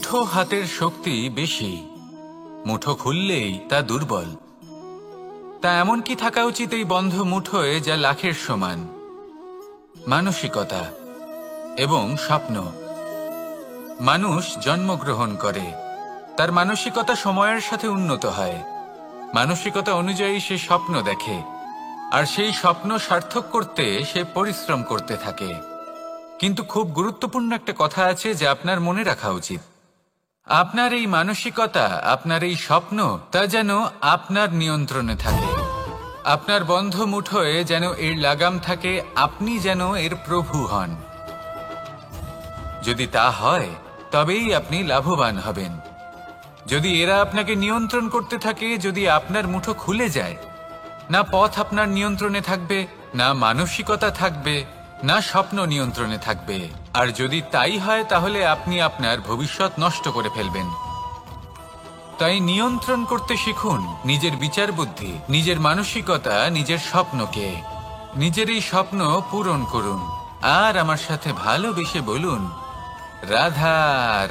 মুঠো হাতের শক্তি বেশি, মুঠো খুললেই তা দুর্বল। তা এমন কি থাকা উচিত এই বন্ধ মুঠোয় যা লাখের সমান? মানসিকতা এবং স্বপ্ন। মানুষ জন্মগ্রহণ করে, তার মানসিকতা সময়ের সাথে উন্নত হয়। মানসিকতা অনুযায়ী সে স্বপ্ন দেখে, আর সেই স্বপ্ন সার্থক করতে সে পরিশ্রম করতে থাকে। কিন্তু খুব গুরুত্বপূর্ণ একটা কথা আছে যা আপনার মনে রাখা উচিত। আপনার এই মানসিকতা, আপনার এই স্বপ্ন, তা যেন আপনার নিয়ন্ত্রণে থাকে। আপনার বন্ধ মুঠোয় যেন এর লাগাম থাকে, আপনি যেন এর প্রভু হন। যদি তা হয় তবেই আপনি লাভবান হবেন। যদি এরা আপনাকে নিয়ন্ত্রণ করতে থাকে, যদি আপনার মুঠো খুলে যায়, না পথ আপনার নিয়ন্ত্রণে থাকবে, না মানসিকতা থাকবে, না স্বপ্ন নিয়ন্ত্রণে থাকবে। আর যদি তাই হয় তাহলে আপনি আপনার ভবিষ্যৎ নষ্ট করে ফেলবেন। তাই নিয়ন্ত্রণ করতে শিখুন নিজের বিচার বুদ্ধি, নিজের মানসিকতা, নিজের স্বপ্নকে। নিজের এই স্বপ্ন পূরণ করুন আর আমার সাথে ভালোবেসে বলুন, রাধা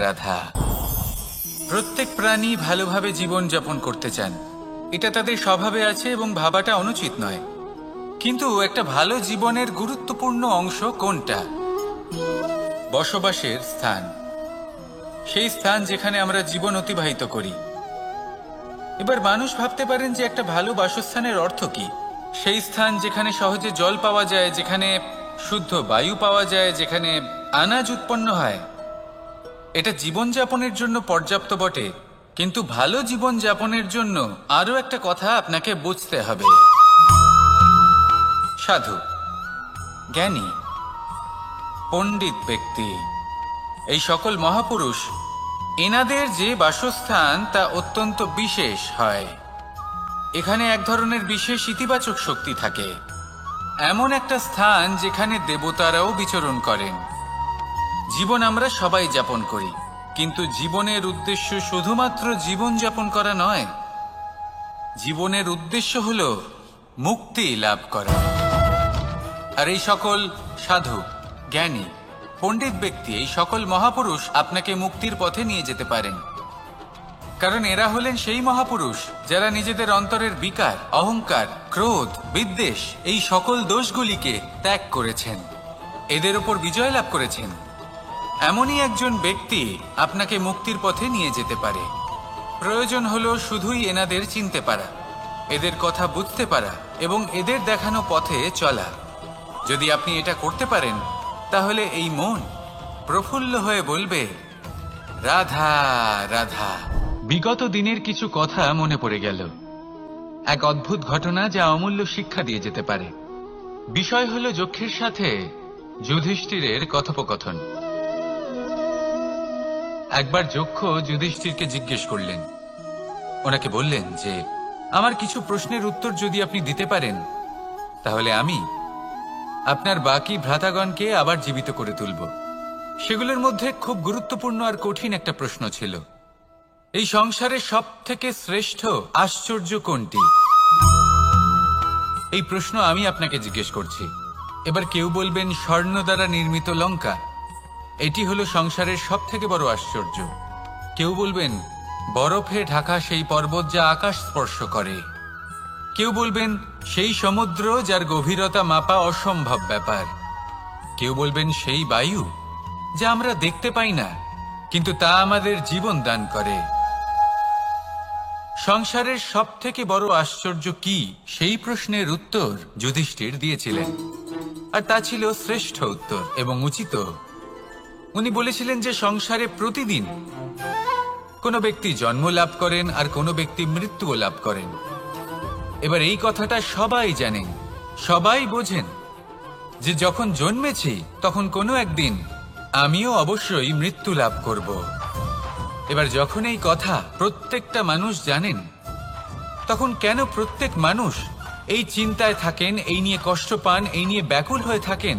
রাধা। প্রত্যেক প্রাণী ভালোভাবে জীবন যাপন করতে চান, এটা তাদের স্বভাবে আছে এবং ভাবাটা অনুচিত নয়। কিন্তু একটা ভালো জীবনের গুরুত্বপূর্ণ অংশ কোনটা? বসবাসের স্থান, সেই স্থান যেখানে আমরা জীবন অতিবাহিত করি। এবার মানুষ ভাবতে পারেন যে একটা ভালো বাসস্থানের অর্থ কি? সেই স্থান যেখানে সহজে জল পাওয়া যায়, যেখানে শুদ্ধ বায়ু পাওয়া যায়, যেখানে আনাজ উৎপন্ন হয়। এটা জীবনযাপনের জন্য পর্যাপ্ত বটে, কিন্তু ভালো জীবনযাপনের জন্য আরও একটা কথা আপনাকে বুঝতে হবে। সাধু, জ্ঞানী, পণ্ডিত ব্যক্তি, এই সকল মহাপুরুষ, এনাদের যে বাসস্থান তা অত্যন্ত বিশেষ হয়। এখানে এক ধরনের বিশেষ ইতিবাচক শক্তি থাকে, এমন একটা স্থান যেখানে দেবতারাও বিচরণ করেন। জীবন আমরা সবাই যাপন করি, কিন্তু জীবনের উদ্দেশ্য শুধুমাত্র জীবন যাপন করা নয়। জীবনের উদ্দেশ্য হল মুক্তি লাভ করা। আর এই সকল সাধু, জ্ঞানী, পণ্ডিত ব্যক্তি, এই সকল মহাপুরুষ আপনাকে মুক্তির পথে নিয়ে যেতে পারেন। কারণ এরা হলেন সেই মহাপুরুষ যারা নিজেদের অন্তরের বিকার, অহংকার, ক্রোধ, বিদ্বেষ, এই সকল দোষগুলিকে ত্যাগ করেছেন, এদের ওপর বিজয় লাভ করেছেন। এমনই একজন ব্যক্তি আপনাকে মুক্তির পথে নিয়ে যেতে পারে। প্রয়োজন হলো শুধুই এনাদের চিনতে পারা, এদের কথা বুঝতে পারা এবং এদের দেখানো পথে চলা। যদি আপনি এটা করতে পারেন, তাহলে এই মন প্রফুল্ল হয়ে বলবে, রাধা রাধা। বিগত দিনের কিছু কথা মনে পড়ে গেল, এক অদ্ভুত ঘটনা যা অমূল্য শিক্ষা দিয়ে যেতে পারে। বিষয় হলো যক্ষের সাথে যুধিষ্ঠিরের কথোপকথন। একবার যক্ষ যুধিষ্ঠিরকে জিজ্ঞেস করলেন, ওনাকে বললেন যে আমার কিছু প্রশ্নের উত্তর যদি আপনি দিতে পারেন, তাহলে আমি আপনার বাকি ভ্রাতাগণকে আবার জীবিত করে তুলব। সেগুলোর মধ্যে খুব গুরুত্বপূর্ণ আর কঠিন একটা প্রশ্ন ছিল, এই সংসারে সব থেকে শ্রেষ্ঠ আশ্চর্য কোনটি? এই প্রশ্ন আমি আপনাকে জিজ্ঞেস করছি। এবার কেউ বলবেন স্বর্ণ দ্বারা নির্মিত লঙ্কা, এটি হলো সংসারের সব থেকে বড় আশ্চর্য। কেউ বলবেন বরফে ঢাকা সেই পর্বত যা আকাশ স্পর্শ করে। কেউ বলবেন সেই সমুদ্র যার গভীরতা মাপা অসম্ভব ব্যাপার। কেউ বলবেন সেই বায়ু যা আমরা দেখতে পাই না, কিন্তু তা আমাদের জীবন দান করে। সংসারের সব থেকে বড় আশ্চর্য কি, সেই প্রশ্নের উত্তর যুধিষ্ঠির দিয়েছিলেন, আর তা ছিল শ্রেষ্ঠ উত্তর এবং উচিত। উনি বলেছিলেন যে সংসারে প্রতিদিন কোনো ব্যক্তি জন্ম লাভ করেন আর কোনো ব্যক্তি মৃত্যুও লাভ করেন। এবার এই কথাটা সবাই জানেন, সবাই বোঝেন যে যখন জন্মেছি তখন কোনো একদিন আমিও অবশ্যই মৃত্যু লাভ করব। এবার যখন এই কথা প্রত্যেকটা মানুষ জানেন, তখন কেন প্রত্যেক মানুষ এই চিন্তায় থাকেন, এই নিয়ে কষ্ট পান, এই নিয়ে ব্যাকুল হয়ে থাকেন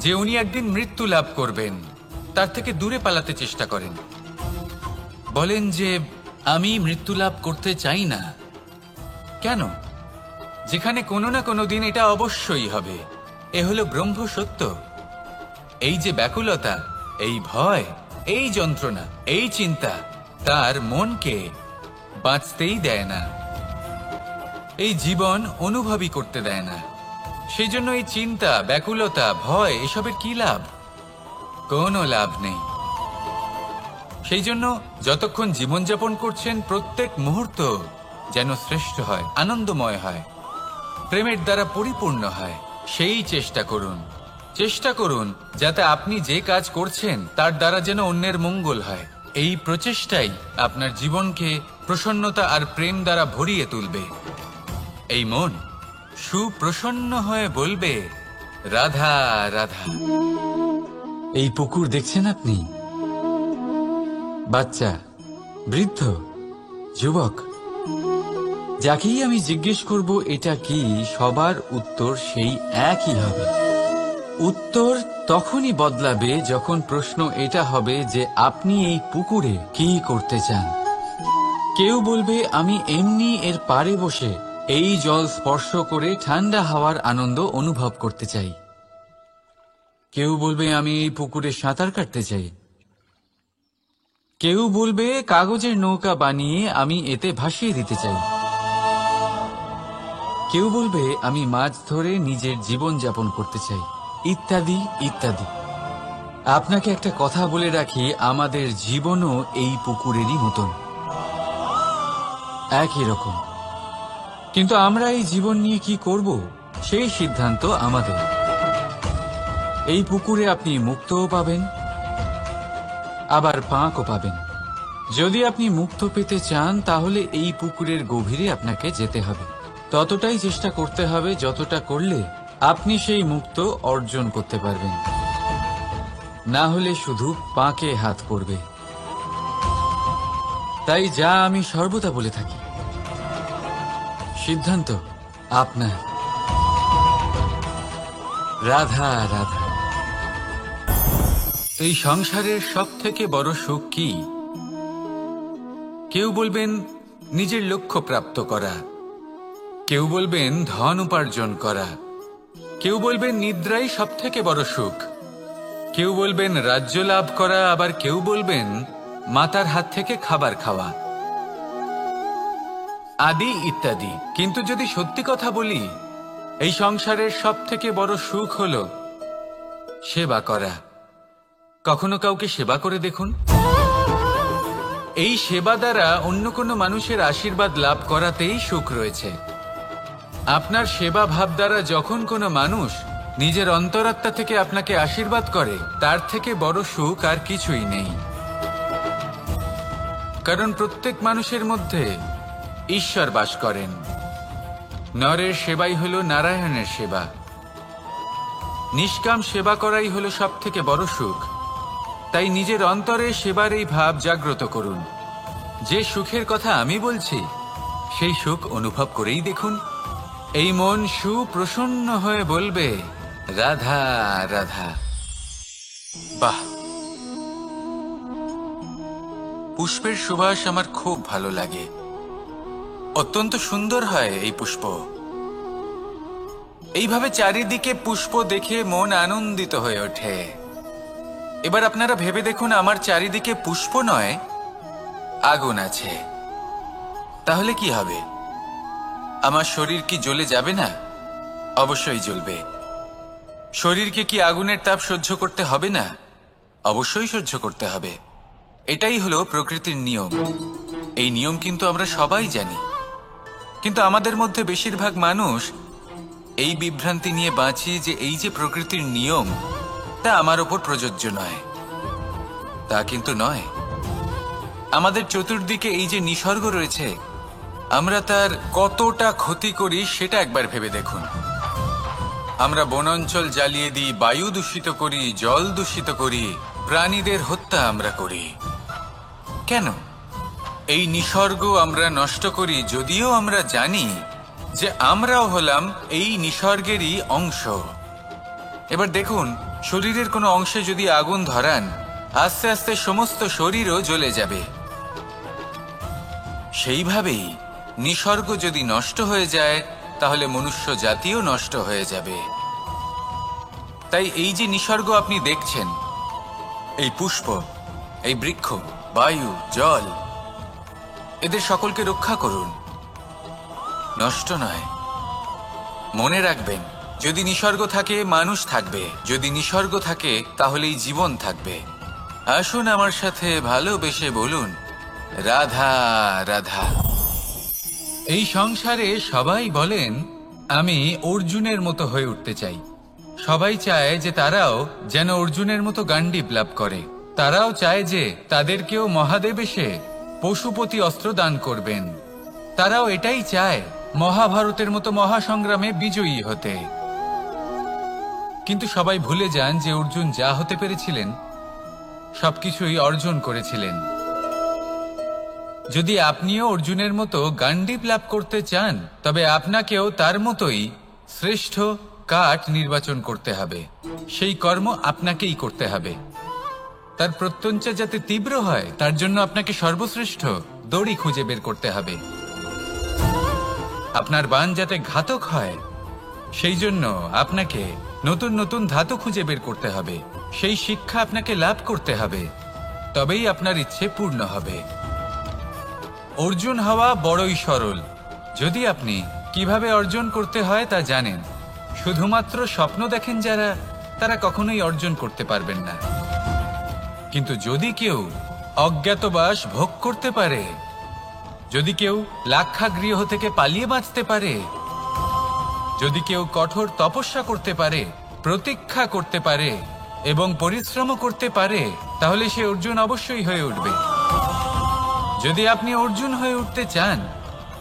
যে উনি একদিন মৃত্যু লাভ করবেন, তার থেকে দূরে পালাতে চেষ্টা করেন। বলেন যে আমি মৃত্যু লাভ করতে চাই না। কেন? যেখানে কোনো না কোনো দিন এটা অবশ্যই হবে। এ হলো ব্রহ্ম সত্য। এই যে ব্যাকুলতা, এই ভয়, এই যন্ত্রণা, এই চিন্তা তার মনকে বাঁচতেই দেয় না, এই জীবন অনুভবই করতে দেয় না। সেই জন্য এই চিন্তা, ব্যাকুলতা, ভয় এসবের কি লাভ? কোনো লাভ নেই। সেই জন্য যতক্ষণ জীবনযাপন করছেন প্রত্যেক মুহূর্ত যেন শ্রেষ্ঠ হয়, আনন্দময় হয়, প্রেমের দ্বারা পরিপূর্ণ হয়, সেই চেষ্টা করুন। চেষ্টা করুন যাতে আপনি যে কাজ করছেন তার দ্বারা যেন অন্যের মঙ্গল হয়। এই প্রচেষ্টাই আপনার জীবনকে প্রসন্নতা আর প্রেম দ্বারা ভরিয়ে তুলবে। এই মন সুপ্রসন্ন হয়ে বলবে, রাধা রাধা। এই পুকুর দেখছেন আপনি? বাচ্চা, বৃদ্ধ, যুবক, যাকেই আমি জিজ্ঞেস করব এটা কি, সবার উত্তর সেই একই হবে। উত্তর তখনই বদলাবে যখন প্রশ্ন এটা হবে যে আপনি এই পুকুরে কি করতে চান। কেউ বলবে আমি এমনি এর পাড়ে বসে এই জল স্পর্শ করে ঠান্ডা হাওয়ার আনন্দ অনুভব করতে চাই। কেউ বলবে আমি এই পুকুরে সাঁতার কাটতে চাই। কেউ বলবে কাগজের নৌকা বানিয়ে আমি এতে ভাসিয়ে দিতে চাই। কেউ বলবে আমি মাছ ধরে নিজের জীবন যাপন করতে চাই, ইত্যাদি ইত্যাদি। আপনাকে একটা কথা বলে রাখি, আমাদের জীবনও এই পুকুরেরই মতন, একই রকম। কিন্তু আমরা এই জীবন নিয়ে কি করব সেই সিদ্ধান্ত আমাদের। এই পুকুরে আপনি মুক্তও পাবেন, আবার পাঁকও পাবেন। যদি আপনি মুক্ত পেতে চান তাহলে এই পুকুরের গভীরে আপনাকে যেতে হবে, ততটাই চেষ্টা করতে হবে যতটা করলে আপনি সেই মুক্ত অর্জন করতে পারবেন। না হলে শুধু পাঁকে হাত পড়বে। তাই যা আমি সর্বদা বলে থাকি, সিদ্ধান্ত আপনার। রাধা রাধা। এই সংসারের সব থেকে বড় সুখ কি? কেউ বলবেন নিজের লক্ষ্য প্রাপ্ত করা, কেউ বলবেন ধন উপার্জন করা, কেউ বলবেন নিদ্রাই সব থেকে বড় সুখ, কেউ বলবেন রাজ্য লাভ করা, আবার কেউ বলবেন মাতার হাত থেকে খাবার খাওয়া, আদি ইত্যাদি। কিন্তু যদি সত্যি কথা বলি, এই সংসারের সব থেকে বড় সুখ হলো সেবা করা। কখনো কাউকে সেবা করে দেখুন। এই সেবা দ্বারা অন্য কোনো মানুষের আশীর্বাদ লাভ করাতেই সুখ রয়েছে। আপনার সেবা ভাব দ্বারা যখন কোনো মানুষ নিজের অন্তরাত্মা থেকে আপনাকে আশীর্বাদ করে, তার থেকে বড় সুখ আর কিছুই নেই। কারণ প্রত্যেক মানুষের মধ্যে ঈশ্বর বাস করেন। নরের সেবাই হলো নারায়ণের সেবা। নিষ্কাম সেবা করাই হলো সব থেকে বড় সুখ। তাই নিজের অন্তরে সেবার এই ভাব জাগ্রত করুন। যে সুখের কথা আমি বলছি সেই সুখ অনুভব করেই দেখুন। এই মন সুপ্রসন্ন হয়ে বলবে, রাধা রাধা। বাহ, পুষ্পের সুবাস আমার খুব ভালো লাগে। অত্যন্ত সুন্দর হয় এই পুষ্প। এইভাবে চারিদিকে পুষ্প দেখে মন আনন্দিত হয়ে ওঠে। এবার আপনারা ভেবে দেখুন, আমার চারিদিকে পুষ্প নয়, আগুন আছে। তাহলে কি হবে? আমার শরীর কি জ্বলে যাবে না? অবশ্যই জ্বলবে। শরীরকে কি আগুনের তাপ সহ্য করতে হবে না? অবশ্যই সহ্য করতে হবে। এটাই হলো প্রকৃতির নিয়ম। এই নিয়ম কিন্তু আমরা সবাই জানি, কিন্তু আমাদের মধ্যে বেশিরভাগ মানুষ এই বিভ্রান্তি নিয়ে বাঁচি যে এই যে প্রকৃতির নিয়ম তা আমার ওপর প্রযোজ্য নয়। তা কিন্তু নয়। আমাদের চতুর্দিকে এই যে নিসর্গ রয়েছে, আমরা তার কতটা ক্ষতি করি সেটা একবার ভেবে দেখুন। আমরা বনাঞ্চল জ্বালিয়ে দিই, বায়ু দূষিত করি, জল দূষিত করি, প্রাণীদের হত্যা আমরা করি। কেন? এই নিসর্গ আমরা নষ্ট করি, যদিও আমরা জানি যে আমরাও হলাম এই নিসর্গেরই অংশ। এবার দেখুন, শরীরের কোনো অংশে যদি আগুন ধরান, আস্তে আস্তে সমস্ত শরীরও জ্বলে যাবে। সেইভাবেই নিসর্গ যদি নষ্ট হয়ে যায়, তাহলে মনুষ্য জাতিও নষ্ট হয়ে যাবে। তাই এই যে নিসর্গ আপনি দেখছেন, এই পুষ্প, এই বৃক্ষ, বায়ু, জল, এদের সকলকে রক্ষা করুন, নষ্ট নয়। মনে রাখবেন, যদি নিসর্গ থাকে মানুষ থাকবে, যদি নিসর্গ থাকে তাহলেই জীবন থাকবে। আসুন আমার সাথে ভালোবেসে বলুন, রাধা রাধা। এই সংসারে সবাই বলেন আমি অর্জুনের মতো হয়ে উঠতে চাই। সবাই চায় যে তারাও যেন অর্জুনের মতো গান্ডীব লাভ করে। তারাও চায় যে তাদেরকেও মহাদেব এসে পশুপতি অস্ত্র দান করবেন। তারাও এটাই চায় মহাভারতের মতো মহাসংগ্রামে বিজয়ী হতে। কিন্তু সবাই ভুলে যান যে অর্জুন যা হতে পেরেছিলেন সবকিছুই অর্জন করেছিলেন। যদি আপনিও অর্জুনের মতো গান্ডীব লাভ করতে চান, তবে আপনাকেও তার মতোই শ্রেষ্ঠ কাঠ নির্বাচন করতে হবে। সেই কর্ম আপনাকেই করতে হবে। তার প্রত্যঞ্চা যাতে তীব্র হয়, তার জন্য আপনাকে সর্বশ্রেষ্ঠ দড়ি খুঁজে বের করতে হবে। আপনার বাণ যাতে ঘাতক হয়, সেই জন্য আপনাকে নতুন নতুন ধাতু খুঁজে বের করতে হবে। সেই শিক্ষা আপনাকে লাভ করতে হবে, তবেই আপনার ইচ্ছে পূর্ণ হবে। অর্জুন হওয়া বড়ই সরল, যদি আপনি কিভাবে অর্জন করতে হয় তা জানেন। শুধুমাত্র স্বপ্ন দেখেন যারা, তারা কখনোই অর্জন করতে পারবেন না। কিন্তু যদি কেউ অজ্ঞাতবাস ভোগ করতে পারে, যদি কেউ লাক্ষাগৃহ থেকে পালিয়ে বাঁচতে পারে, যদি কেউ কঠোর তপস্যা করতে পারে, প্রতীক্ষা করতে পারে এবং পরিশ্রম করতে পারে, তাহলে সে অর্জুন অবশ্যই হয়ে উঠবে। যদি আপনি অর্জুন হয়ে উঠতে চান,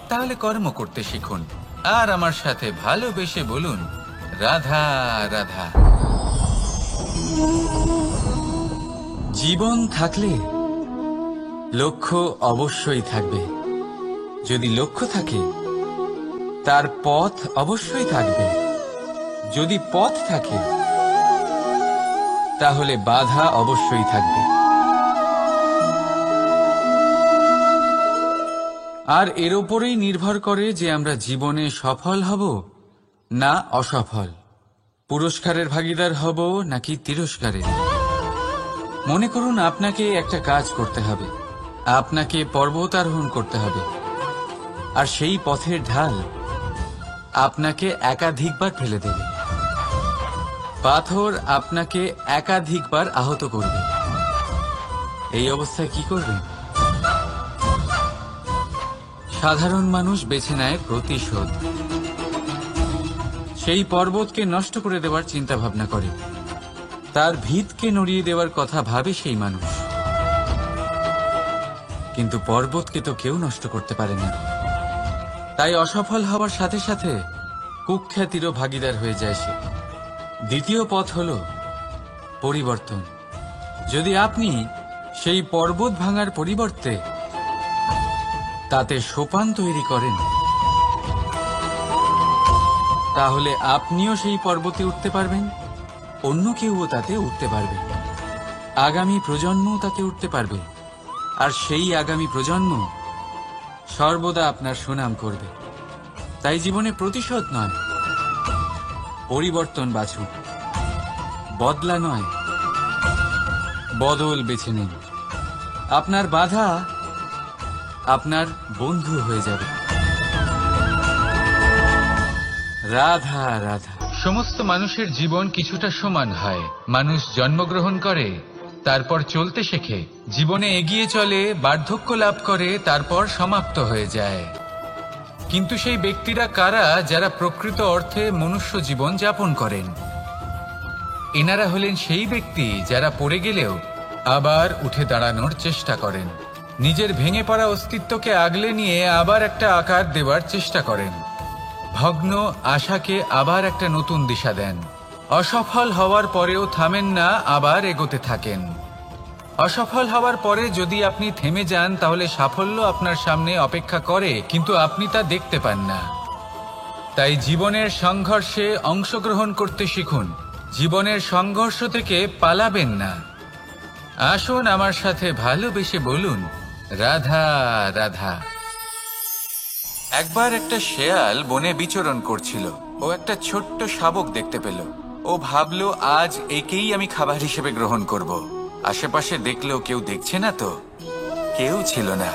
তাহলে কর্ম করতে শিখুন আর আমার সাথে ভালোবেসে বলুন, রাধা রাধা। জীবন থাকলে লক্ষ্য অবশ্যই থাকবে। যদি লক্ষ্য থাকে, তার পথ অবশ্যই থাকবে। যদি পথ থাকে, তাহলে বাধা অবশ্যই থাকবে। আর এর ওপরেই নির্ভর করে যে আমরা জীবনে সফল হব না অসফল, পুরস্কারের ভাগীদার হব নাকি তিরস্কারের। মনে করুন আপনাকে একটা কাজ করতে হবে, আপনাকে পর্বত আরোহণ করতে হবে, আর সেই পথের ঢাল আপনাকে একাধিকবার ফেলে দেবে। পাথর আপনাকে একাধিকবার আহত করবে। এই অবস্থায় কি করবেন? সাধারণ মানুষ বেছে নেয় প্রতিশোধ। সেই পর্বতকে নষ্ট করে দেওয়ার চিন্তা ভাবনা করে, তার ভিতকে নড়িয়ে দেওয়ার কথা ভাবে সেই মানুষ। কিন্তু পর্বতকে তো কেউ নষ্ট করতে পারে না। তাই অসফল হওয়ার সাথে সাথে কুখ্যাতিরও ভাগীদার হয়ে যায় সে। দ্বিতীয় পথ হল পরিবর্তন। যদি আপনি সেই পর্বত ভাঙার পরিবর্তে তাতে সোপান তৈরি করেন, তাহলে আপনিও সেই পর্বতে উঠতে পারবেন, অন্য কেউও তাতে উঠতে পারবে, আগামী প্রজন্মও তাতে উঠতে পারবে, আর সেই আগামী প্রজন্ম সর্বদা আপনার সুনাম করবে। তাই জীবনে প্রতিশোধ নয়, পরিবর্তন বাছুন। বদলা নয়, বদল বেছে নিন। আপনার বাধা আপনার বন্ধু হয়ে যাবে। রাধা রাধা। সমস্ত মানুষের জীবন কিছুটা সমান হয়। মানুষ জন্মগ্রহণ করে, তারপর চলতে শেখে, জীবনে এগিয়ে চলে, বার্ধক্য লাভ করে, তারপর সমাপ্ত হয়ে যায়। কিন্তু সেই ব্যক্তিরা কারা যারা প্রকৃত অর্থে মনুষ্য জীবন যাপন করেন? এনারা হলেন সেই ব্যক্তি যারা পড়ে গেলেও আবার উঠে দাঁড়ানোর চেষ্টা করেন, নিজের ভেঙে পড়া অস্তিত্বকে আগলে নিয়ে আবার একটা আকার দেওয়ার চেষ্টা করেন, ভগ্ন আশাকে আবার একটা নতুন দিশা দেন। অসফল হওয়ার পরেও থামেন না, আবার এগোতে থাকেন। অসফল হওয়ার পরে যদি আপনি থেমে যান, তাহলে সাফল্য আপনার সামনে অপেক্ষা করে, কিন্তু আপনি তা দেখতে পান না। তাই জীবনের সংঘর্ষে অংশগ্রহণ করতে শিখুন। জীবনের সংঘর্ষ থেকে পালাবেন না। আসুন আমার সাথে ভালোবেসে বলুন, রাধা রাধা। একবার একটা শেয়াল বনে বিচরণ করছিল। ও একটা ছোট্ট শাবক দেখতে পেল। ও ভাবল, আজ একেই আমি খাবার হিসেবে গ্রহণ করব। আশেপাশে দেখলেও কেউ দেখছে না তো? কেউ ছিল না।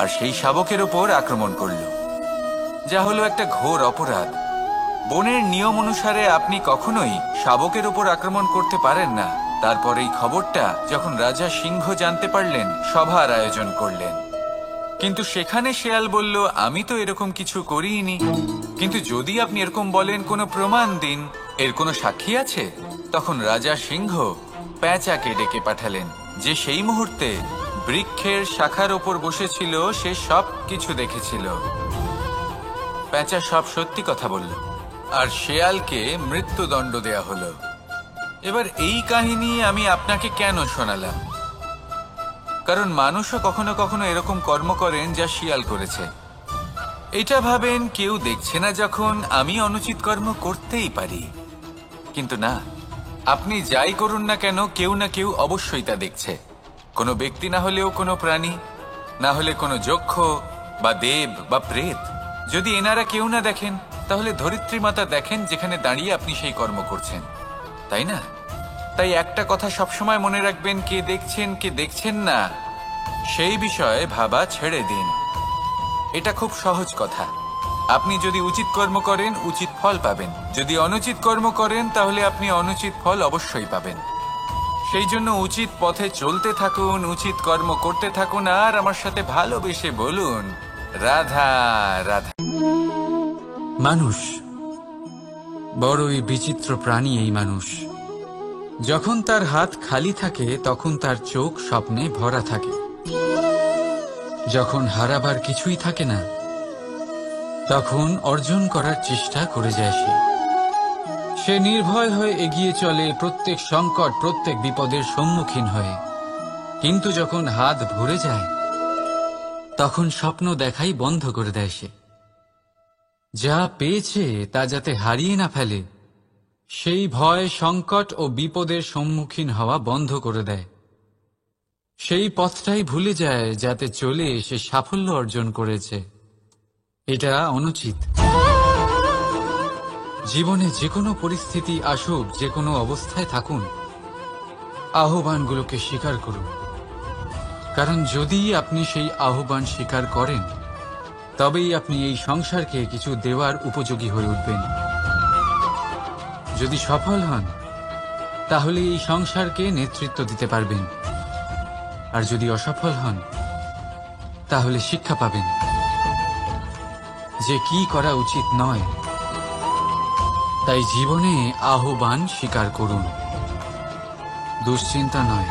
আর সেই শাবকের ওপর আক্রমণ করল, যা হলো একটা ঘোর অপরাধ। বনের নিয়ম অনুসারে আপনি কখনোই শাবকের ওপর আক্রমণ করতে পারেন না। তারপর এই খবরটা যখন রাজা সিংহ জানতে পারলেন, সভার আয়োজন করলেন। কিন্তু সেখানে শেয়াল বলল, আমি তো এরকম কিছু করিনি। কিন্তু যদি আপনি এরকম বলেন, কোনো প্রমাণ দিন, এর কোনো সাক্ষী আছে? তখন রাজা সিংহ পেঁচাকে ডেকে পাঠালেন, যে সেই মুহূর্তে বৃক্ষের শাখার ওপর বসেছিল। সে সব কিছু দেখেছিল। পেঁচা সব সত্যি কথা বলল, আর শেয়ালকে মৃত্যুদণ্ড দেয়া হলো। এবার এই কাহিনী আমি আপনাকে কেন শোনালাম? কারণ মানুষও কখনো কখনো এরকম কর্ম করেন যা শিয়াল করেছে। এটা ভাবেন কেউ দেখছে না, যখন আমি অনুচিত কর্ম করতেই পারি। কিন্তু না, আপনি যাই করুন না কেন, কেউ না কেউ অবশ্যই তা দেখছে। কোনো ব্যক্তি না হলেও কোনো প্রাণী, না হলে কোনো যক্ষ বা দেব বা প্রেত। যদি এনারা কেউ না দেখেন, তাহলে ধরিত্রী মাতা দেখেন, যেখানে দাঁড়িয়ে আপনি সেই কর্ম করছেন, তাই না? তাই একটা কথা সবসময় মনে রাখবেন, কে দেখছেন কে দেখছেন না সেই বিষয়ে ভাবা ছেড়ে দিন। এটা খুব সহজ কথা। আপনি যদি উচিত কর্ম করেন, উচিত ফল পাবেন। যদি অনুচিত কর্ম করেন, তাহলে আপনি অনুচিত ফল অবশ্যই পাবেন। সেই জন্য উচিত পথে চলতে থাকুন, উচিত কর্ম করতে থাকুন, আর আমার সাথে ভালোবেসে বলুন, রাধা রাধা। মানুষ বড়ই বিচিত্র প্রাণী। এই মানুষ যখন তার হাত খালি থাকে, তখন তার চোখ স্বপ্নে ভরা থাকে। যখন হারাবার কিছুই থাকে না, তখন অর্জন করার চেষ্টা করে যায় সে নির্ভয় হয়ে এগিয়ে চলে, প্রত্যেক সংকট, প্রত্যেক বিপদের সম্মুখীন হয়ে। কিন্তু যখন হাত ভরে যায়, তখন স্বপ্ন দেখাই বন্ধ করে দেয় সে। যা পেয়েছে তা যাতে হারিয়ে না ফেলে, সেই ভয়, সংকট ও বিপদের সম্মুখীন হওয়া বন্ধ করে দেয়। সেই পথটাই ভুলে যায় যাতে চলে সে সাফল্য অর্জন করেছে। এটা অনুচিত। জীবনে যে কোনো পরিস্থিতি আসুক, যে কোনো অবস্থায় থাকুন, আহ্বানগুলোকে স্বীকার করুন। কারণ যদি আপনি সেই আহ্বান স্বীকার করেন, তবেই আপনি এই সংসারকে কিছু দেওয়ার উপযোগী হয়ে উঠবেন। যদি সফল হন, তাহলে এই সংসারকে নেতৃত্ব দিতে পারবেন। আর যদি অসফল হন, তাহলে শিক্ষা পাবেন যে কি করা উচিত নয়। তাই জীবনে আহ্বান স্বীকার করুন, দুশ্চিন্তা নয়।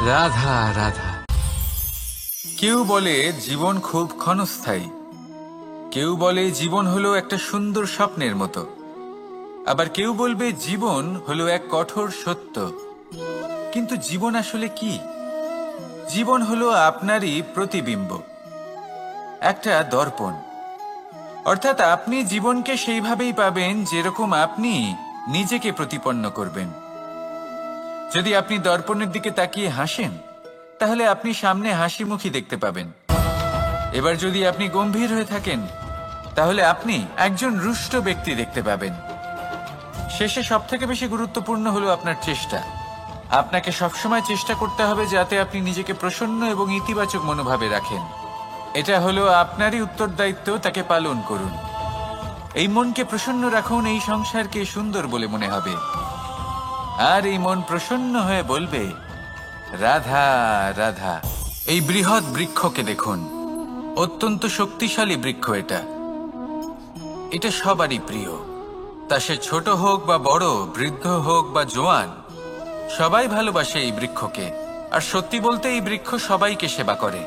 রাধা রাধা। কেউ বলে জীবন খুব ক্ষণস্থায়ী, কেউ বলে জীবন হলো একটা সুন্দর স্বপ্নের মতো, আবার কেউ বলবে জীবন হলো এক কঠোর সত্য। কিন্তু জীবন আসলে কি? জীবন হলো আপনারই প্রতিবিম্ব, একটা দর্পণ। অর্থাৎ আপনি জীবনকে সেইভাবেই পাবেন যেরকম আপনি নিজেকে প্রতিপন্ন করবেন। যদি আপনি দর্পণের দিকে তাকিয়ে হাসেন, তাহলে আপনি সামনে হাসি মুখী দেখতে পাবেন। এবার যদি আপনি গম্ভীর হয়ে থাকেন, তাহলে আপনি একজন রুষ্ট ব্যক্তি দেখতে পাবেন। শেষে সবথেকে বেশি গুরুত্বপূর্ণ হলো আপনার চেষ্টা। আপনাকে সবসময় চেষ্টা করতে হবে যাতে আপনি নিজেকে প্রসন্ন এবং ইতিবাচক মনোভাবে রাখেন। এটা হলো আপনারই উত্তরদায়িত্ব, তাকে পালন করুন। এই মনকে প্রসন্ন রাখুন, এই সংসারকে সুন্দর বলে মনে হবে। আর এই মন প্রসন্ন হয়ে বলবে, রাধা রাধা। এই বৃহৎ বৃক্ষকে দেখুন, অত্যন্ত শক্তিশালী বৃক্ষ। এটা সবারই প্রিয়। তা সে ছোট হোক বা বড়, বৃদ্ধ হোক বা জোয়ান, সবাই ভালোবাসে এই বৃক্ষকে। আর সত্যি বলতে এই বৃক্ষ সবাইকে সেবা করে,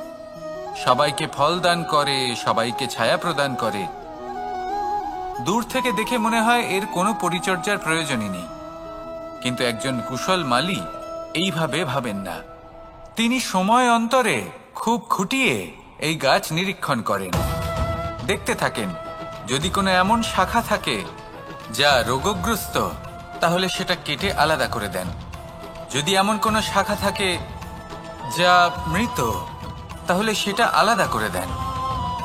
সবাইকে ফল দান করে, সবাইকে ছায়া প্রদান করে। দূর থেকে দেখে মনে হয় এর কোনো পরিচর্যার প্রয়োজনই নেই। কিন্তু একজন কুশল মালী এইভাবে ভাবেন না। তিনি সময় অন্তরে খুব খুঁটিয়ে এই গাছ নিরীক্ষণ করেন, দেখতে থাকেন। যদি কোনো এমন শাখা থাকে যা রোগগ্রস্ত, তাহলে সেটা কেটে আলাদা করে দেন। যদি এমন কোনো শাখা থাকে যা মৃত, তাহলে সেটা আলাদা করে দেন।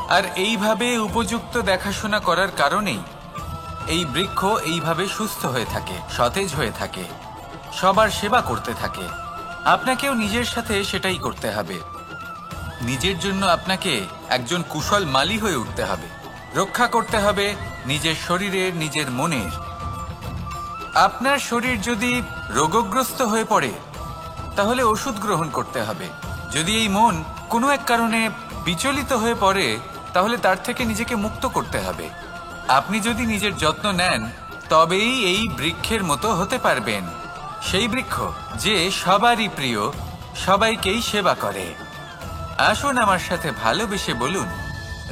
আর এইভাবে উপযুক্ত দেখাশোনা করার কারণেই এই বৃক্ষ এইভাবে সুস্থ হয়ে থাকে, সতেজ হয়ে থাকে, সবার সেবা করতে থাকে। আপনাকেও নিজের সাথে সেটাই করতে হবে। নিজের জন্য আপনাকে একজন কুশল মালী হয়ে উঠতে হবে। রক্ষা করতে হবে নিজের শরীরের, নিজের মনের। আপনার শরীর যদি রোগগ্রস্ত হয়ে পড়ে তাহলে ওষুধ গ্রহণ করতে হবে। যদি এই মন কোনো এক কারণে বিচলিত হয়ে পড়ে তাহলে তার থেকে নিজেকে মুক্ত করতে হবে। আপনি যদি নিজের যত্ন নেন তবেই এই বৃক্ষের মতো হতে পারবেন, সেই বৃক্ষ যে সবারই প্রিয়, সবাইকেই সেবা করে। আসুন আমার সাথে ভালোবেসে বলুন,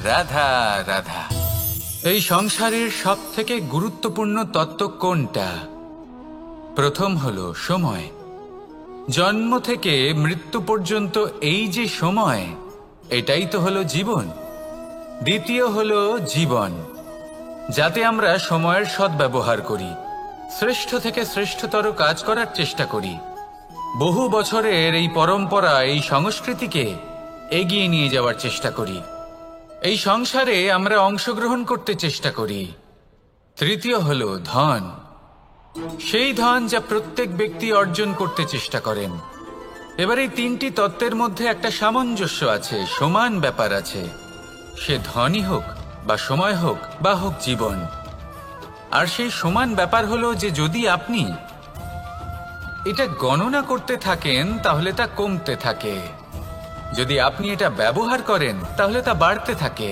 রাধা রাধা। এই সংসারের সব থেকে গুরুত্বপূর্ণ তত্ত্ব কোনটা? প্রথম হলো সময়। জন্ম থেকে মৃত্যু পর্যন্ত এই যে সময়, এটাই তো হলো জীবন। দ্বিতীয় হলো জীবন, যাতে আমরা সময়ের সদ্ব্যবহার করি, শ্রেষ্ঠ থেকে শ্রেষ্ঠতর কাজ করার চেষ্টা করি। বহু বছরের এই পরম্পরা, এই সংস্কৃতিকে এগিয়ে নিয়ে যাওয়ার চেষ্টা করি। এই সংসারে আমরা অংশগ্রহণ করতে চেষ্টা করি। তৃতীয় হলো ধন, সেই ধন যা প্রত্যেক ব্যক্তি অর্জন করতে চেষ্টা করেন। এবার এই তিনটি তত্ত্বের মধ্যে একটা সামঞ্জস্য আছে, সমান ব্যাপার আছে। সে ধনই হোক বা সময় হোক বা হোক জীবন। আর সেই সমান ব্যাপার হলো যে যদি আপনি এটা গণনা করতে থাকেন তাহলে তা কমতে থাকে, যদি আপনি এটা ব্যবহার করেন তাহলে তা বাড়তে থাকে।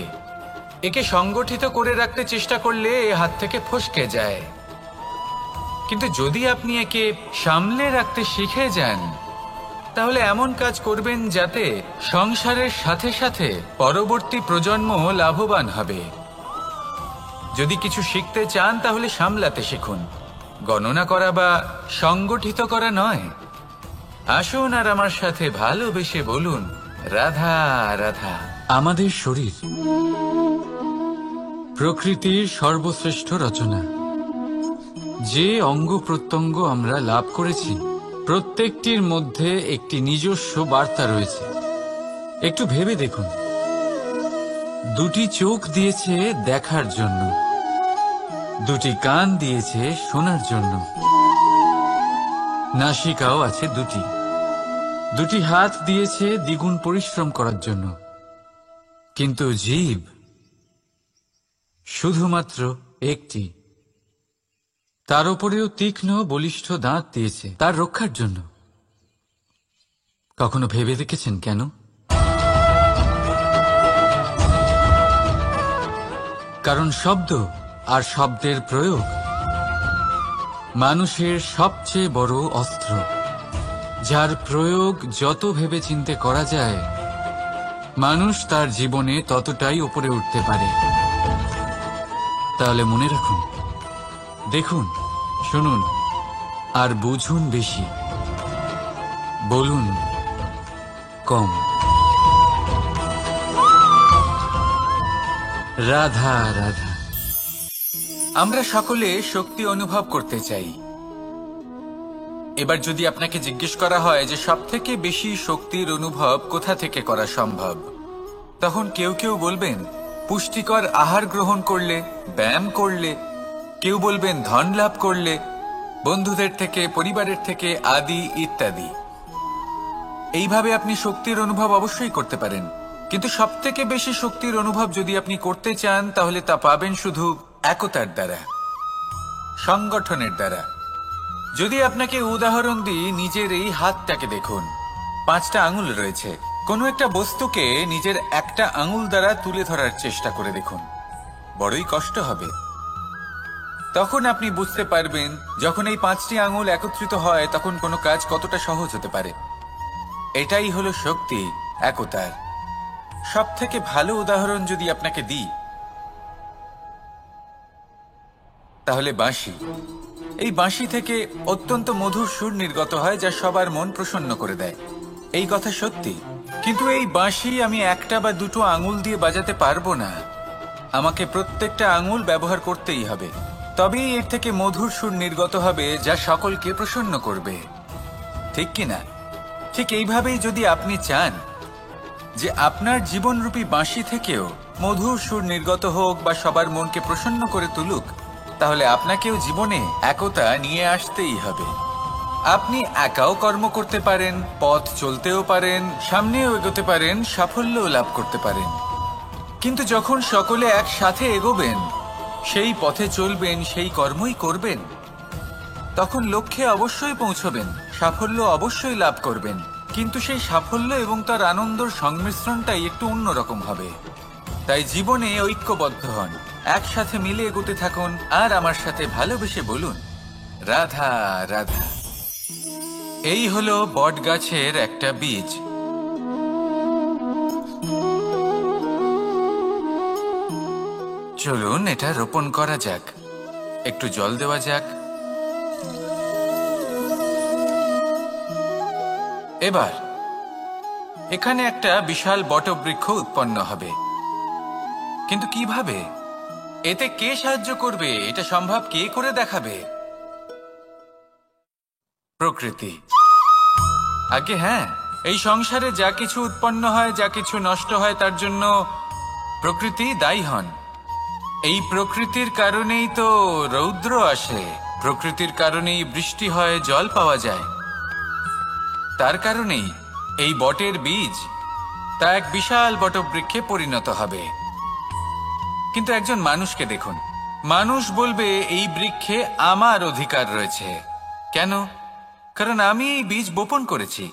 একে সংগঠিত করে রাখতে চেষ্টা করলে এ হাত থেকে ফসকে যায়, কিন্তু যদি আপনি একে সামলে রাখতে শিখে যান তাহলে এমন কাজ করবেন যাতে সংসারের সাথে সাথে পরবর্তী প্রজন্ম লাভবান হবে। যদি কিছু শিখতে চান তাহলে সামলাতে শিখুন, গণনা করা বা সংগঠিত করা নয়। আসুন আর আমার সাথে ভালোবেসে বলুন, রাধা রাধা। আমাদের শরীর প্রকৃতির সর্বশ্রেষ্ঠ রচনা। যে অঙ্গ প্রত্যঙ্গ আমরা লাভ করেছি প্রত্যেকটির মধ্যে একটি নিজস্ব বার্তা রয়েছে। একটু ভেবে দেখুন, দুটি চোখ দিয়েছে দেখার জন্য, দুটি কান দিয়েছে শোনার জন্য, নাসিকাও আছে দুটি, দুটি হাত দিয়েছে দ্বিগুণ পরিশ্রম করার জন্য। কিন্তু জীব শুধুমাত্র একটি, তার উপরেও তীক্ষ্ণ বলিষ্ঠ দাঁত দিয়েছে তার রক্ষার জন্য। কখনো ভেবে দেখেছেন কেন? কারণ শব্দ আর শব্দের প্রয়োগ মানুষের সবচেয়ে বড় অস্ত্র, যার প্রয়োগ যত ভেবেচিন্তে করা যায় মানুষ তার জীবনে ততটাই উপরে উঠতে পারে। তাহলে মনে রাখুন, দেখুন, শুনুন আর বুঝুন বেশি, বলুন কম। রাধা রাধা। আমরা সকলে শক্তি অনুভব করতে চাই। এবার যদি আপনাকে জিজ্ঞেস করা হয় যে সবথেকে বেশি শক্তির অনুভব কোথা থেকে করা সম্ভব, তখন কেউ কেউ বলবেন পুষ্টিকর আহার গ্রহণ করলে, ব্যায়াম করলে, কেউ বলবেন ধন লাভ করলে, বন্ধুদের থেকে, পরিবারের থেকে, আদি ইত্যাদি। এইভাবে আপনি শক্তির অনুভব অবশ্যই করতে পারেন, কিন্তু সবথেকে বেশি শক্তির অনুভব যদি আপনি করতে চান তাহলে তা পাবেন শুধু একতার দ্বারা, সংগঠনের দ্বারা। যদি আপনাকে উদাহরণ দিই, নিজের এই হাতটাকে দেখুন, 5টা আঙুল রয়েছে। কোনো একটা বস্তুকে নিজের একটা আঙুল দ্বারা তুলে ধরার চেষ্টা করে দেখুন, বড়ই কষ্ট হবে। তখন আপনি বুঝতে পারবেন যখন এই 5টি আঙুল একত্রিত হয় তখন কোনো কাজ কতটা সহজ হতে পারে। এটাই হলো শক্তি, একতার। সব থেকে ভালো উদাহরণ যদি আপনাকে দিই তাহলে বাঁশি। এই বাঁশি থেকে অত্যন্ত মধুর সুর নির্গত হয় যা সবার মন প্রসন্ন করে দেয়। এই কথা সত্যি, কিন্তু এই বাঁশি আমি একটা বা দুটো আঙুল দিয়ে বাজাতে পারবো না। আমাকে প্রত্যেকটা আঙুল ব্যবহার করতেই হবে, তবেই এর থেকে মধুর সুর নির্গত হবে যা সকলকে প্রসন্ন করবে, ঠিক কিনা? ঠিক এইভাবেই যদি আপনি চান যে আপনার জীবনরূপী বাঁশি থেকেও মধুর সুর নির্গত হোক বা সবার মনকে প্রসন্ন করে তুলুক, তাহলে আপনাকেও জীবনে একতা নিয়ে আসতেই হবে। আপনি একাও কর্ম করতে পারেন, পথ চলতেও পারেন, সামনেও এগোতে পারেন, সাফল্যও লাভ করতে পারেন। কিন্তু যখন সকলে একসাথে এগোবেন, সেই পথে চলবেন, সেই কর্মই করবেন, তখন লক্ষ্যে অবশ্যই পৌঁছবেন, সাফল্য অবশ্যই লাভ করবেন। কিন্তু সেই সাফল্য এবং তার আনন্দর সংমিশ্রণটাই একটু অন্যরকম হবে। তাই জীবনে ঐক্যবদ্ধ হন, একসাথে মিলে এগোতে থাকুন, আর আমার সাথে ভালোবেসে বলুন, রাধা রাধা। এই হলো বট গাছের একটা বীজ। চলুন এটা রোপণ করা যাক, একটু জল দেওয়া যাক। এবার এখানে একটা বিশাল বটবৃক্ষ উৎপন্ন হবে। কিন্তু কিভাবে? এতে কে সাহায্য করবে? এটা সম্ভব কে করে দেখাবে? প্রকৃতি। আগে হ্যাঁ, এই সংসারে যা কিছু উৎপন্ন হয়, যা কিছু নষ্ট হয়, তার জন্য প্রকৃতি দায়ী হন। এই প্রকৃতির কারণেই তো রৌদ্র আসে, প্রকৃতির কারণেই বৃষ্টি হয়, জল পাওয়া যায়। তার কারণেই এই বটের বীজ তা এক বিশাল বটবৃক্ষে পরিণত হবে। কিন্তু একজন মানুষকে দেখুন, মানুষ বলবে এই বৃক্ষে আমার অধিকার রয়েছে। কেন? কারণ আমি এই বীজ বপন করেছি।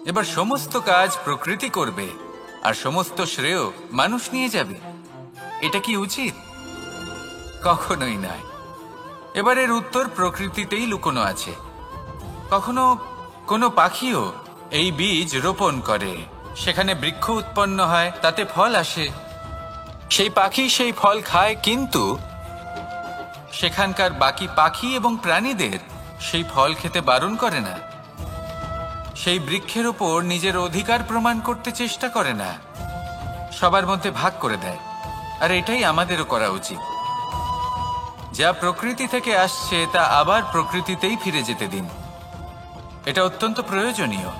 এবার সমস্ত কাজ প্রকৃতি করবে, আর সমস্ত শ্রেয় মানুষ নিয়ে যাবে। এটা কি উচিত? কখনোই নয়। এবার এর উত্তর প্রকৃতিতেই লুকোনো আছে। কখনো কোনো পাখিও এই বীজ রোপণ করে, সেখানে বৃক্ষ উৎপন্ন হয়, তাতে ফল আসে, সেই পাখি সেই ফল খায়, কিন্তু সেখানকার বাকি পাখি এবং প্রাণীদের সেই ফল খেতে বারণ করে না। সেই বৃক্ষের ওপর নিজের অধিকার প্রমাণ করতে চেষ্টা করে না, সবার মধ্যে ভাগ করে দেয়। আর এটাই আমাদেরও করা উচিত। যা প্রকৃতি থেকে আসছে তা আবার প্রকৃতিতেই ফিরে যেতে দিন। এটা অত্যন্ত প্রয়োজনীয়।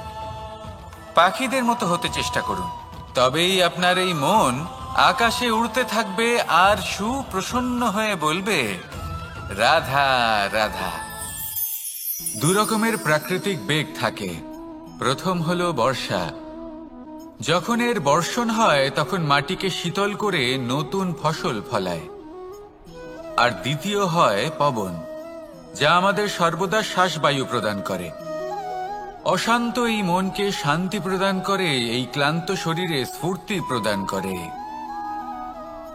পাখিদের মতো হতে চেষ্টা করুন, তবেই আপনার এই মন আকাশে উড়তে থাকবে আর সুপ্রসন্ন হয়ে বলবে, রাধা রাধা। দু রকমের প্রাকৃতিক বেগ থাকে। প্রথম হলো বর্ষা। যখন এর বর্ষণ হয় তখন মাটিকে শীতল করে নতুন ফসল ফলায়। আর দ্বিতীয় হয় পবন, যা আমাদের সর্বদা শ্বাসবায়ু প্রদান করে। অশান্ত এই মনকে শান্তি প্রদান করে, এই ক্লান্ত শরীরে স্ফূর্তি প্রদান করে।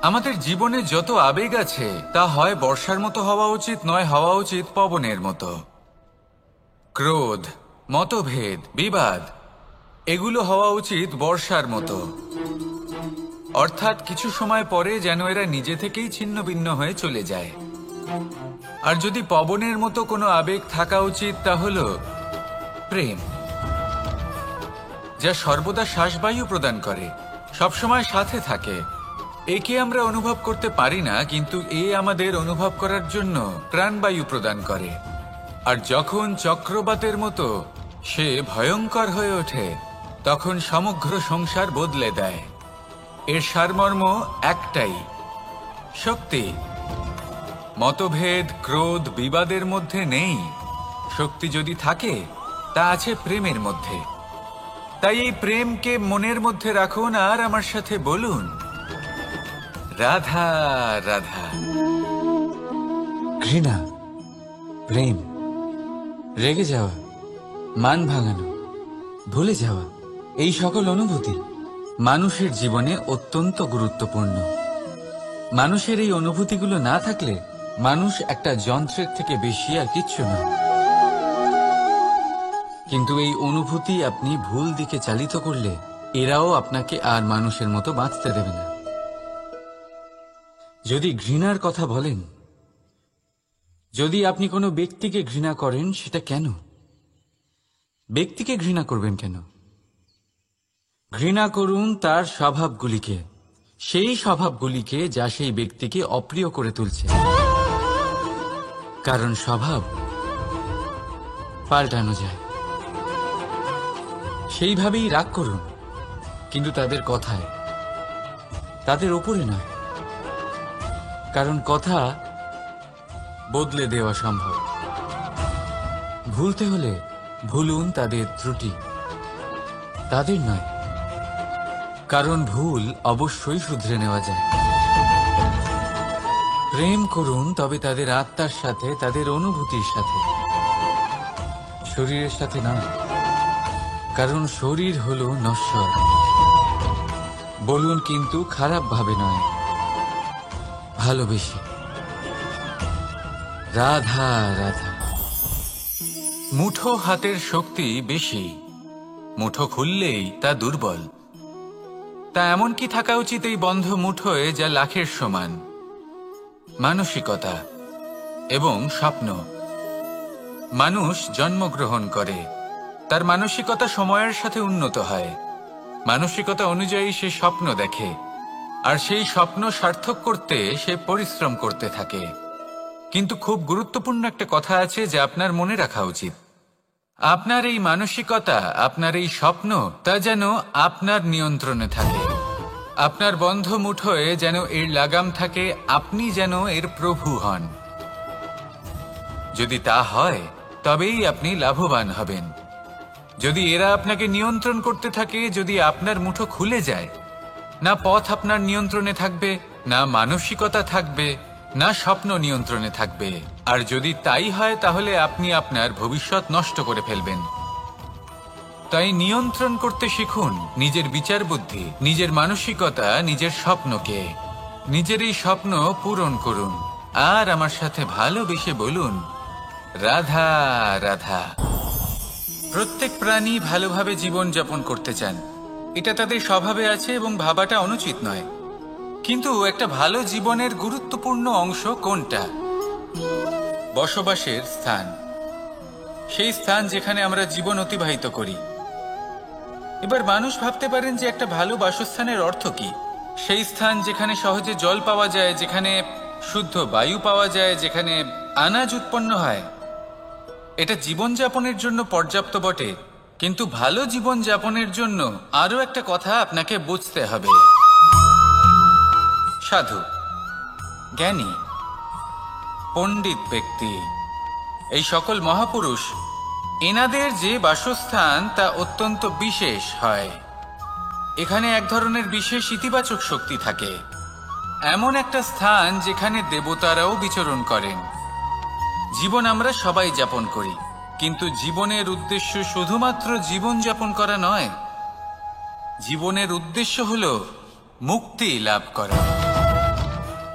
আমাদের জীবনে যত আবেগ আছে তা হয় বর্ষার মতো হওয়া উচিত, নয় হওয়া উচিত পবনের মতো। ক্রোধ, মতভেদ, বিবাদ, এগুলো হওয়া উচিত বর্ষার মতো। অর্থাৎ কিছু সময় পরে যেন এরা নিজে থেকেই ছিন্ন ভিন্ন হয়ে চলে যায়। আর যদি পবনের মতো কোনো আবেগ থাকা উচিত, তা হলো প্রেম, যা সর্বদা শ্বাসবায়ু প্রদান করে, সবসময় সাথে থাকে। একে আমরা অনুভব করতে পারি না, কিন্তু এ আমাদের অনুভব করার জন্য প্রাণবায়ু প্রদান করে। আর যখন চক্রবাতের মতো সে ভয়ঙ্কর হয়ে ওঠে, তখন সমগ্র সংসার বদলে দেয়। এর সারমর্ম একটাই, শক্তি। মতভেদ, ক্রোধ, বিবাদের মধ্যে নেই। শক্তি যদি থাকে, তা আছে প্রেমের মধ্যে। তাই এই প্রেমকে মনের মধ্যে রাখুন আর আমার সাথে বলুন, রাধা রাধা। ঘৃণা, প্রেম, রেগে যাওয়া, মান ভাঙানো, ভুলে যাওয়া, এই সকল অনুভূতি মানুষের জীবনে অত্যন্ত গুরুত্বপূর্ণ। মানুষের এই অনুভূতিগুলো না থাকলে মানুষ একটা যন্ত্রের থেকে বেশি আর কিচ্ছু না। কিন্তু এই অনুভূতি আপনি ভুল দিকে চালিত করলে এরাও আপনাকে আর মানুষের মতো বাঁচতে দেবে না। যদি ঘৃণার কথা বলেন, যদি আপনি কোনো ব্যক্তিকে ঘৃণা করেন, সেটা কেন? ব্যক্তিকে ঘৃণা করবেন কেন? ঘৃণা করুন তার স্বভাবগুলিকে, সেই স্বভাবগুলিকে যা সেই ব্যক্তিকে অপ্রিয় করে তুলছে। কারণ স্বভাব পাল্টানো যায়। সেইভাবেই রাগ করুন, কিন্তু তাদের কথায়, তাদের ওপরে নয়। কারণ কথা বদলে দেওয়া সম্ভব। ভুলতে হলে ভুলুন তাদের ত্রুটি, তাদের নয়, কারণ ভুল অবশ্যই শুধরে নেওয়া যায়। প্রেম করুন তবে তাদের আত্মার সাথে, তাদের অনুভূতির সাথে, শরীরের সাথে নয়, কারণ শরীর হলো নশ্বর। বলুন কিন্তু খারাপ ভাবে নয়, ভালোবেসে। রাধা রাধা। মুঠো হাতের শক্তি বেশি, মুঠো খুললেই তা দুর্বল। তা এমন কি থাকা উচিত এই বন্ধ মুঠোয় যা লাখের সমান? মানসিকতা এবং স্বপ্ন। মানুষ জন্মগ্রহণ করে, তার মানসিকতা সময়ের সাথে উন্নত হয়। মানসিকতা অনুযায়ী সে স্বপ্ন দেখে, আর সেই স্বপ্ন সার্থক করতে সে পরিশ্রম করতে থাকে। কিন্তু খুব গুরুত্বপূর্ণ একটা কথা আছে যা আপনার মনে রাখা উচিত। আপনার এই মানসিকতা, আপনার এই স্বপ্ন, তা যেন আপনার নিয়ন্ত্রণে থাকে। আপনার বন্ধ মুঠোয় যেন এর লাগাম থাকে, আপনি যেন এর প্রভু হন। যদি তা হয় তবেই আপনি লাভবান হবেন। যদি এরা আপনাকে নিয়ন্ত্রণ করতে থাকে, যদি আপনার মুঠো খুলে যায়, না পথ আপনার নিয়ন্ত্রণে থাকবে, না মানসিকতা থাকবে, না স্বপ্ন নিয়ন্ত্রণে থাকবে। আর যদি তাই হয় তাহলে আপনি আপনার ভবিষ্যৎ নষ্ট করে ফেলবেন। তাই নিয়ন্ত্রণ করতে শিখুন নিজের বিচার বুদ্ধি, নিজের মানসিকতা, নিজের স্বপ্নকে। নিজের এই স্বপ্ন পূরণ করুন আর আমার সাথে ভালোবেসে বলুন, রাধা রাধা। প্রত্যেক প্রাণী ভালোভাবে জীবন যাপন করতে চান, এটা তাদের স্বভাবে আছে এবং ভাবাটা অনুচিত নয়। কিন্তু একটা ভালো জীবনের গুরুত্বপূর্ণ অংশ কোনটা? বসবাসের স্থান, সেই স্থান যেখানে আমরা জীবন অতিবাহিত করি। এবার মানুষ ভাবতে পারেন যে একটা ভালো বাসস্থানের অর্থ কি? সেই স্থান যেখানে সহজে জল পাওয়া যায়, যেখানে শুদ্ধ বায়ু পাওয়া যায়, যেখানে আনাজ উৎপন্ন হয়। এটা জীবনযাপনের জন্য পর্যাপ্ত বটে, কিন্তু ভালো জীবনযাপনের জন্য আরও একটা কথা আপনাকে বুঝতে হবে। সাধু, জ্ঞানী, পণ্ডিত ব্যক্তি, এই সকল মহাপুরুষ, এনাদের যে বাসস্থান তা অত্যন্ত বিশেষ হয়। এখানে এক ধরনের বিশেষ ইতিবাচক শক্তি থাকে, এমন একটা স্থান যেখানে দেবতারাও বিচরণ করেন। জীবন আমরা সবাই যাপন করি, কিন্তু জীবনের উদ্দেশ্য শুধুমাত্র জীবন যাপন করা নয়। জীবনের উদ্দেশ্য হল মুক্তি লাভ করা।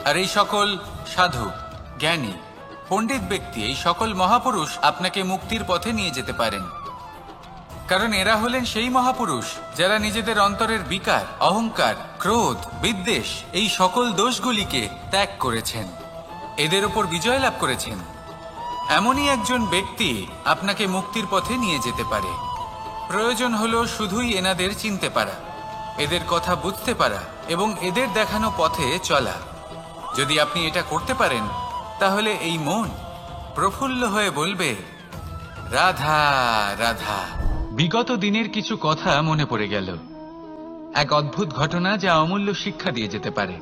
আর এই সকল সাধু, জ্ঞানী, পণ্ডিত ব্যক্তি, এই সকল মহাপুরুষ আপনাকে মুক্তির পথে নিয়ে যেতে পারেন। কারণ এরা হলেন সেই মহাপুরুষ যারা নিজেদের অন্তরের বিকার, অহংকার, ক্রোধ, বিদ্বেষ, এই সকল দোষগুলিকে ত্যাগ করেছেন, এদের ওপর বিজয় লাভ করেছেন। এমনই একজন ব্যক্তি আপনাকে মুক্তির পথে নিয়ে যেতে পারে। প্রয়োজন হলো শুধুই এনাদের চিনতে পারা, এদের কথা বুঝতে পারা এবং এদের দেখানো পথে চলা। যদি আপনি এটা করতে পারেন তাহলে এই মন প্রফুল্ল হয়ে বলবে, রাধা রাধা। বিগত দিনের কিছু কথা মনে পড়ে গেল, এক অদ্ভুত ঘটনা যা অমূল্য শিক্ষা দিয়ে যেতে পারে।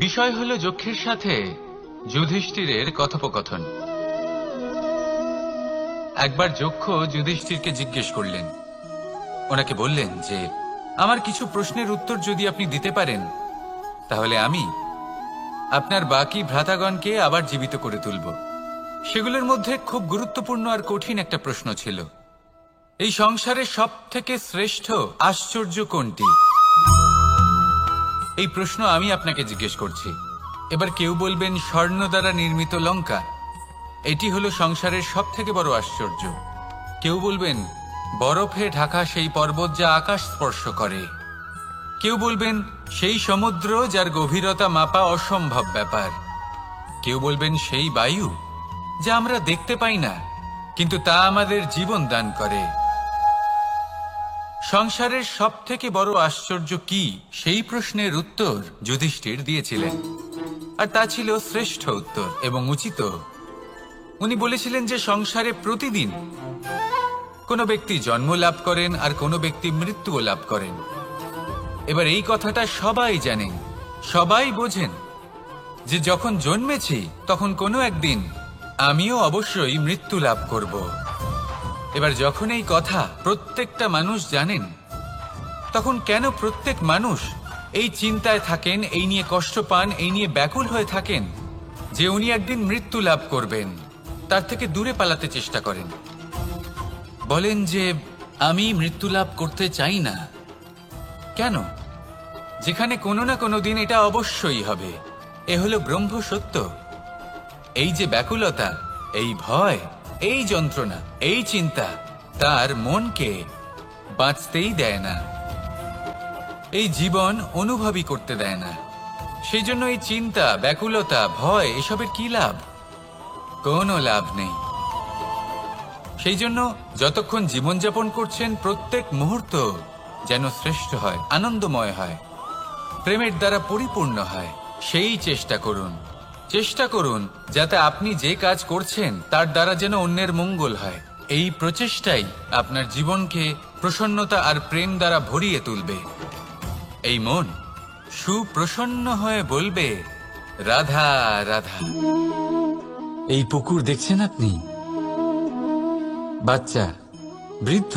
বিষয় হলো যক্ষের সাথে যুধিষ্ঠিরের কথোপকথন। একবার যক্ষ যুধিষ্ঠিরকে জিজ্ঞেস করলেন, ওনাকে বললেন যে আমার কিছু প্রশ্নের উত্তর যদি আপনি দিতে পারেন তাহলে আমি আপনার বাকি ভ্রাতাগণকে আবার জীবিত করে তুলব। সেগুলোর মধ্যে খুব গুরুত্বপূর্ণ আর কঠিন একটা প্রশ্ন ছিল, এই সংসারের সব থেকে শ্রেষ্ঠ আশ্চর্য কোনটি? এই প্রশ্ন আমি আপনাকে জিজ্ঞেস করছি। এবার কেউ বলবেন স্বর্ণ দ্বারা নির্মিত লঙ্কা, এটি হলো সংসারের সব থেকে বড় আশ্চর্য। কেউ বলবেন বরফে ঢাকা সেই পর্বত যা আকাশ স্পর্শ করে। কেউ বলবেন সেই সমুদ্র যার গভীরতা মাপা অসম্ভব ব্যাপার। কেউ বলবেন সেই বায়ু যা আমরা দেখতে পাই না, কিন্তু তা আমাদের জীবন দান করে। সংসারের সব থেকে বড় আশ্চর্য কি, সেই প্রশ্নের উত্তর যুধিষ্ঠির দিয়েছিলেন, আর তা ছিল শ্রেষ্ঠ উত্তর এবং উচিত। উনি বলেছিলেন যে সংসারে প্রতিদিন কোনো ব্যক্তি জন্ম লাভ করেন আর কোনো ব্যক্তি মৃত্যুও লাভ করেন। এবার এই কথাটা সবাই জানেন, সবাই বোঝেন, যে যখন জন্মেছি তখন কোনো একদিন আমিও অবশ্যই মৃত্যু লাভ করব। এবার যখন এই কথা প্রত্যেকটা মানুষ জানেন, তখন কেন প্রত্যেক মানুষ এই চিন্তায় থাকেন, এই নিয়ে কষ্ট পান, এই নিয়ে ব্যাকুল হয়ে থাকেন যে উনি একদিন মৃত্যু লাভ করবেন, তার থেকে দূরে পালাতে চেষ্টা করেন। বলেন যে আমি মৃত্যু লাভ করতে চাই না। কেন? যেখানে কোনো না কোনো দিন এটা অবশ্যই হবে। এ হলো ব্রহ্ম সত্য। এই যে ব্যাকুলতা, এই ভয়, এই যন্ত্রণা, এই চিন্তা তার মনকে বাঁচতেই দেয় না, এই জীবন অনুভবই করতে দেয় না। সেই জন্য এই চিন্তা, ব্যাকুলতা, ভয় এসবের কি লাভ? কোনো লাভ নেই। সেই জন্য যতক্ষণ জীবনযাপন করছেন প্রত্যেক মুহূর্ত যেন শ্রেষ্ঠ হয়, আনন্দময় হয়, প্রেমের দ্বারা পরিপূর্ণ হয়, সেই চেষ্টা করুন। চেষ্টা করুন যাতে আপনি যে কাজ করছেন তার দ্বারা যেন অন্যের মঙ্গল হয়। এই প্রচেষ্টাই আপনার জীবনকে প্রসন্নতা আর প্রেম দ্বারা ভরিয়ে তুলবে। এই মন সুপ্রসন্ন হয়ে বলবে, রাধা রাধা। এই পুকুর দেখছেন আপনি? বাচ্চা, বৃদ্ধ,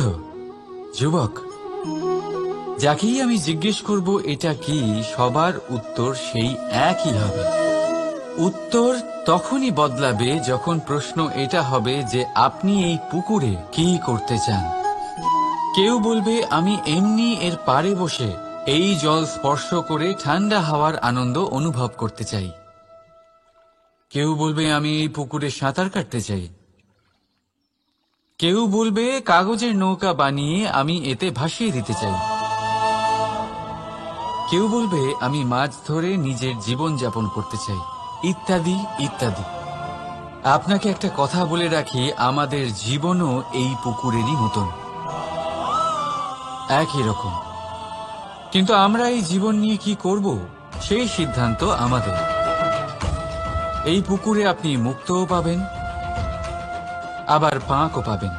যুবক, যাকেই আমি জিজ্ঞেস করব এটা কি, সবার উত্তর সেই একই হবে। উত্তর তখনই বদলাবে যখন প্রশ্ন এটা হবে যে আপনি এই পুকুরে কি করতে চান। কেউ বলবে আমি এমনি এর পাড়ে বসে এই জল স্পর্শ করে ঠান্ডা হাওয়ার আনন্দ অনুভব করতে চাই। কেউ বলবে আমি এই পুকুরে সাঁতার কাটতে চাই। কেউ বলবে কাগজের নৌকা বানিয়ে আমি এতে ভাসিয়ে দিতে চাই। কেউ বলবে আমি মাছ ধরে নিজের জীবন যাপন করতে চাই, ইত্যাদি ইত্যাদি। আপনাকে একটা কথা বলে রাখি, আমাদের জীবনও এই পুকুরেরই মতন, একই রকম। কিন্তু আমরা এই জীবন নিয়ে কি করব সেই সিদ্ধান্ত আমাদের। এই পুকুরে আপনি মুক্তও পাবেন, আবার পাঁকও পাবেন।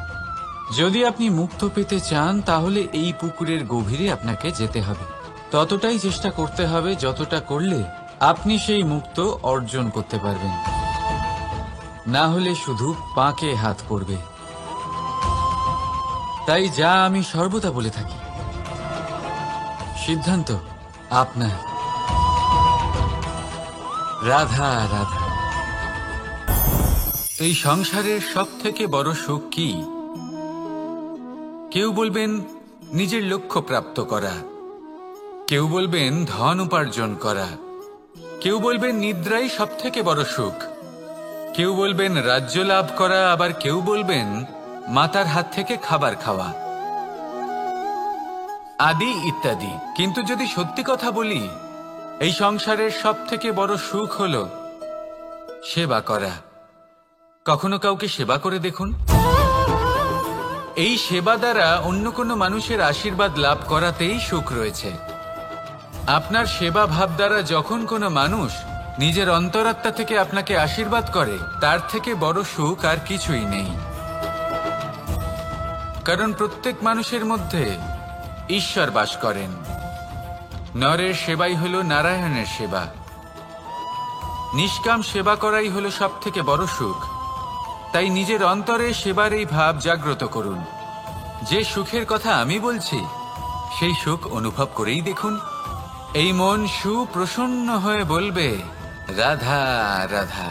যদি আপনি মুক্ত পেতে চান তাহলে এই পুকুরের গভীরে আপনাকে যেতে হবে। ততটাই চেষ্টা করতে হবে যতটা করলে আপনি সেই মুক্ত অর্জন করতে পারবেন। না হলে শুধু পাঁকে হাত পড়বে। তাই যা আমি সর্বদা বলে থাকি, সিদ্ধান্ত আপনার। রাধা রাধা। এই সংসারের সব থেকে বড় সুখ কি? কেউ বলবেন নিজের লক্ষ্য প্রাপ্ত করা, কেউ বলবেন ধন উপার্জন করা, কেউ বলবেন নিদ্রাই সব থেকে বড় সুখ, কেউ বলবেন রাজ্য লাভ করা, আবার কেউ বলবেন মাতার হাত থেকে খাবার খাওয়া, আদি ইত্যাদি। কিন্তু যদি সত্যি কথা বলি, এই সংসারের সব থেকে বড় সুখ হলো সেবা করা। কখনো কাউকে সেবা করে দেখুন। এই সেবা দ্বারা অন্য কোনো মানুষের আশীর্বাদ লাভ করাতেই সুখ রয়েছে। আপনার সেবা ভাব দ্বারা যখন কোনো মানুষ নিজের অন্তরাত্মা থেকে আপনাকে আশীর্বাদ করে, তার থেকে বড় সুখ আর কিছুই নেই। কারণ প্রত্যেক মানুষের মধ্যে ঈশ্বর বাস করেন। নরের সেবাই হলো নারায়ণের সেবা। নিষ্কাম সেবা করাই হলো সব থেকে বড় সুখ। তাই নিজের অন্তরে সেবার এই ভাব জাগ্রত করুন। যে সুখের কথা আমি বলছি সেই সুখ অনুভব করেই দেখুন। এই মন সুপ্রসন্ন হয়ে বলবে, রাধা রাধা।